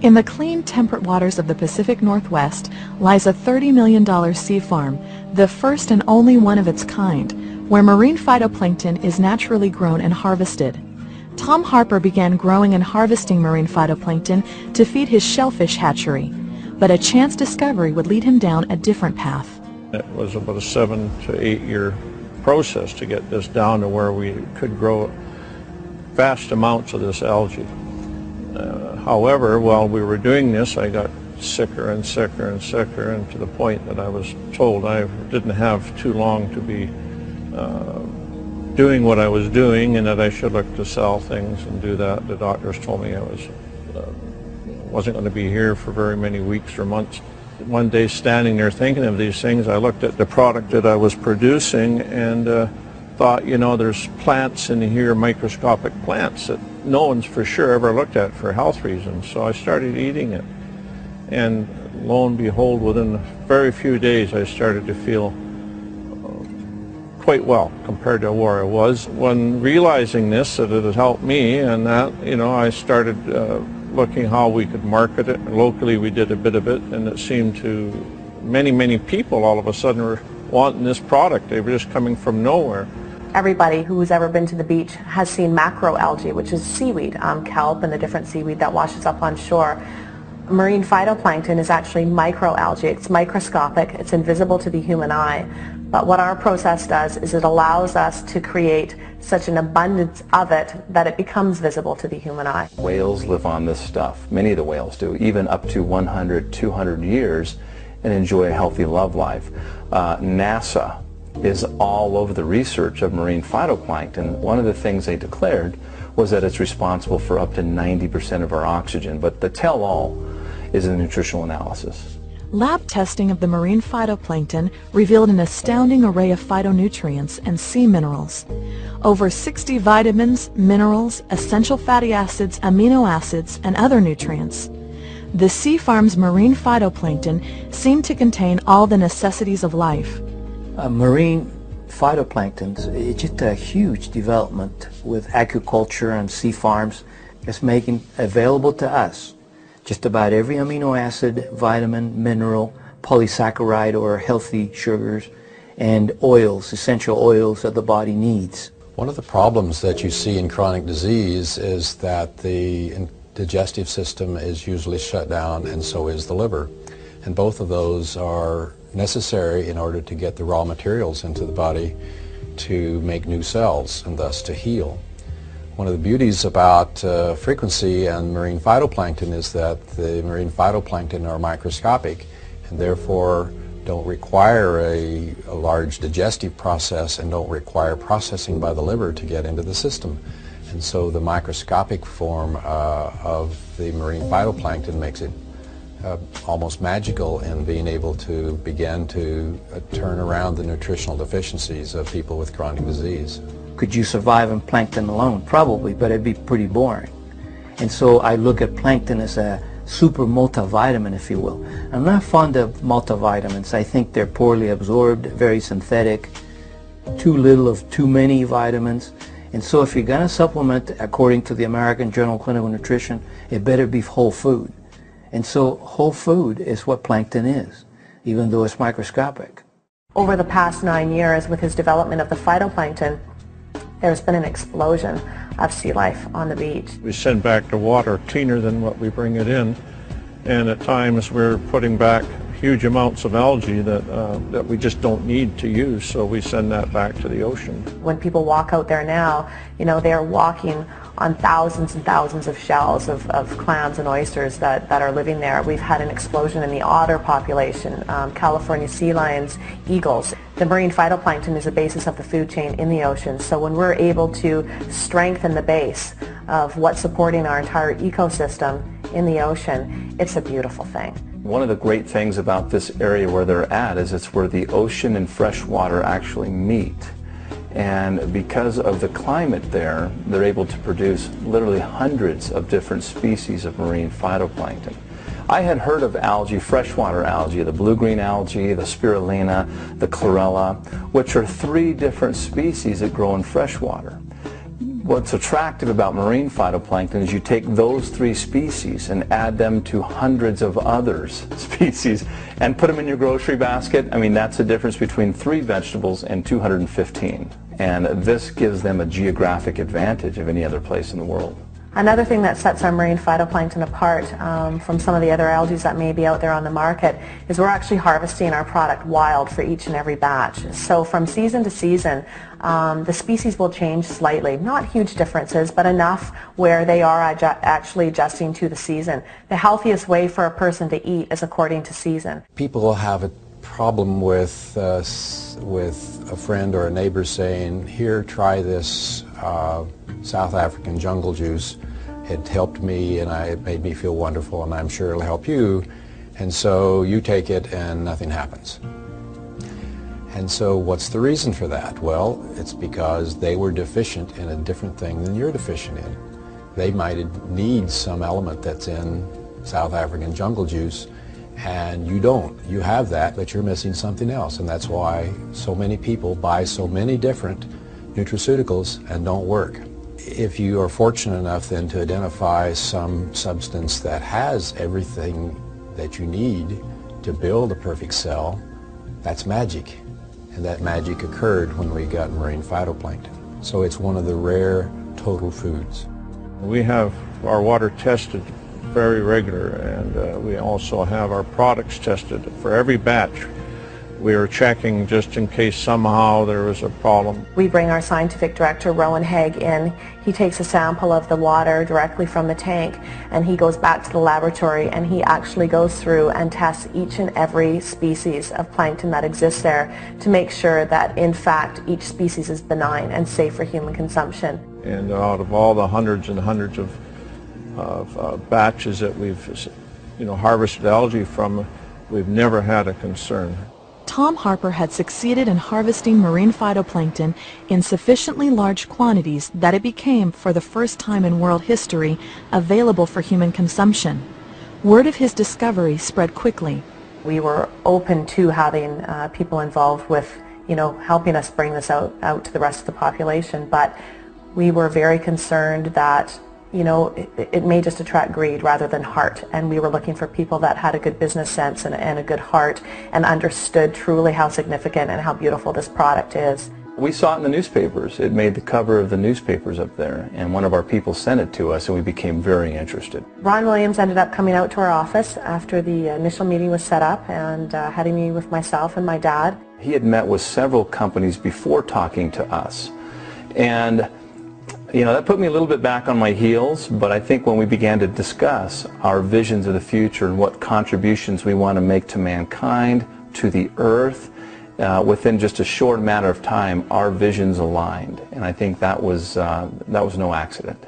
In the clean, temperate waters of the Pacific Northwest lies a $30 million sea farm, the first and only one of its kind, where marine phytoplankton is naturally grown and harvested. Tom Harper began growing and harvesting marine phytoplankton to feed his shellfish hatchery, but a chance discovery would lead him down a different path. It was about a 7 to 8 year process to get this down to where we could grow vast amounts of this algae. However, while we were doing this, I got sicker and sicker and sicker, and to the point that I was told I didn't have too long to be doing what I was doing, and that I should look to sell things and do that. The doctors told me I wasn't going to be here for very many weeks or months. One day, standing there thinking of these things, I looked at the product that I was producing and thought, you know, there's plants in here, microscopic plants, that no one's for sure ever looked at for health reasons. So I started eating it, and lo and behold, within a very few days I started to feel quite well compared to where I was. When realizing this, that it had helped me, and that, you know, I started looking how we could market it. Locally we did a bit of it, and it seemed to many people all of a sudden were wanting this product. They were just coming from nowhere. Everybody who's ever been to the beach has seen macroalgae, which is seaweed, kelp and the different seaweed that washes up on shore. Marine phytoplankton is actually microalgae. It's microscopic, it's invisible to the human eye. But what our process does is it allows us to create such an abundance of it that it becomes visible to the human eye. Whales live on this stuff. Many of the whales do, even up to 100, 200 years, and enjoy a healthy love life. NASA is all over the research of marine phytoplankton. One of the things they declared was that it's responsible for up to 90% of our oxygen, but the tell-all is a nutritional analysis. Lab testing of the marine phytoplankton revealed an astounding array of phytonutrients and sea minerals. Over 60 vitamins, minerals, essential fatty acids, amino acids, and other nutrients. The sea farm's marine phytoplankton seemed to contain all the necessities of life. Marine phytoplankton is just a huge development with agriculture and sea farms. It's making available to us just about every amino acid, vitamin, mineral, polysaccharide or healthy sugars, and oils, essential oils that the body needs. One of the problems that you see in chronic disease is that the digestive system is usually shut down, and so is the liver. And both of those are necessary in order to get the raw materials into the body to make new cells and thus to heal. One of the beauties about frequency and marine phytoplankton is that the marine phytoplankton are microscopic and therefore don't require a large digestive process and don't require processing by the liver to get into the system. And so the microscopic form of the marine phytoplankton makes it almost magical in being able to begin to turn around the nutritional deficiencies of people with chronic disease. Could you survive on plankton alone? Probably, but it'd be pretty boring. And so I look at plankton as a super multivitamin, if you will. I'm not fond of multivitamins. I think they're poorly absorbed, very synthetic, too little of too many vitamins. And so if you're going to supplement, according to the American Journal of Clinical Nutrition, it better be whole food. And so whole food is what plankton is, even though it's microscopic. Over the past 9 years, with his development of the phytoplankton, there's been an explosion of sea life on the beach. We send back the water cleaner than what we bring it in, and at times we're putting back huge amounts of algae that we just don't need to use, so we send that back to the ocean. When people walk out there now, you know, they're walking on thousands and thousands of shells of clams and oysters that are living there. We've had an explosion in the otter population, California sea lions, eagles. The marine phytoplankton is the basis of the food chain in the ocean, so when we're able to strengthen the base of what's supporting our entire ecosystem in the ocean, it's a beautiful thing. One of the great things about this area where they're at is it's where the ocean and fresh water actually meet. And because of the climate there, they're able to produce literally hundreds of different species of marine phytoplankton. I had heard of algae, freshwater algae, the blue-green algae, the spirulina, the chlorella, which are 3 different species that grow in freshwater. What's attractive about marine phytoplankton is you take those 3 species and add them to hundreds of other species and put them in your grocery basket. I mean, that's the difference between 3 vegetables and 215. And this gives them a geographic advantage of any other place in the world. Another thing that sets our marine phytoplankton apart from some of the other algae that may be out there on the market is we're actually harvesting our product wild for each and every batch. So from season to season, the species will change slightly. Not huge differences, but enough where they are actually adjusting to the season. The healthiest way for a person to eat is according to season. People have a problem with a friend or a neighbor saying, here, try this South African jungle juice. It helped me and it made me feel wonderful, and I'm sure it'll help you. And so you take it and nothing happens. And so what's the reason for that? Well, it's because they were deficient in a different thing than you're deficient in. They might need some element that's in South African jungle juice, and you don't. You have that, but you're missing something else. And that's why so many people buy so many different nutraceuticals and don't work. If you are fortunate enough then to identify some substance that has everything that you need to build a perfect cell, that's magic. And that magic occurred when we got marine phytoplankton. So it's one of the rare total foods. We have our water tested very regular, and we also have our products tested for every batch. We are checking just in case somehow there was a problem. We bring our scientific director, Rowan Haig, in. He takes a sample of the water directly from the tank, and he goes back to the laboratory, and he actually goes through and tests each and every species of plankton that exists there to make sure that, in fact, each species is benign and safe for human consumption. And out of all the hundreds and hundreds of batches that we've harvested algae from, we've never had a concern. Tom Harper had succeeded in harvesting marine phytoplankton in sufficiently large quantities that it became, for the first time in world history, available for human consumption. Word of his discovery spread quickly. We were open to having people involved with, helping us bring this out to the rest of the population, but we were very concerned that it may just attract greed rather than heart, and we were looking for people that had a good business sense and a good heart and understood truly how significant and how beautiful this product is. We saw it in the newspapers. It made the cover of the newspapers up there, and one of our people sent it to us, and we became very interested. Ron Williams ended up coming out to our office after the initial meeting was set up and had a meeting with myself and my dad. He had met with several companies before talking to us, and that put me a little bit back on my heels, but I think when we began to discuss our visions of the future and what contributions we want to make to mankind, to the earth, within just a short matter of time, our visions aligned. And I think that was no accident.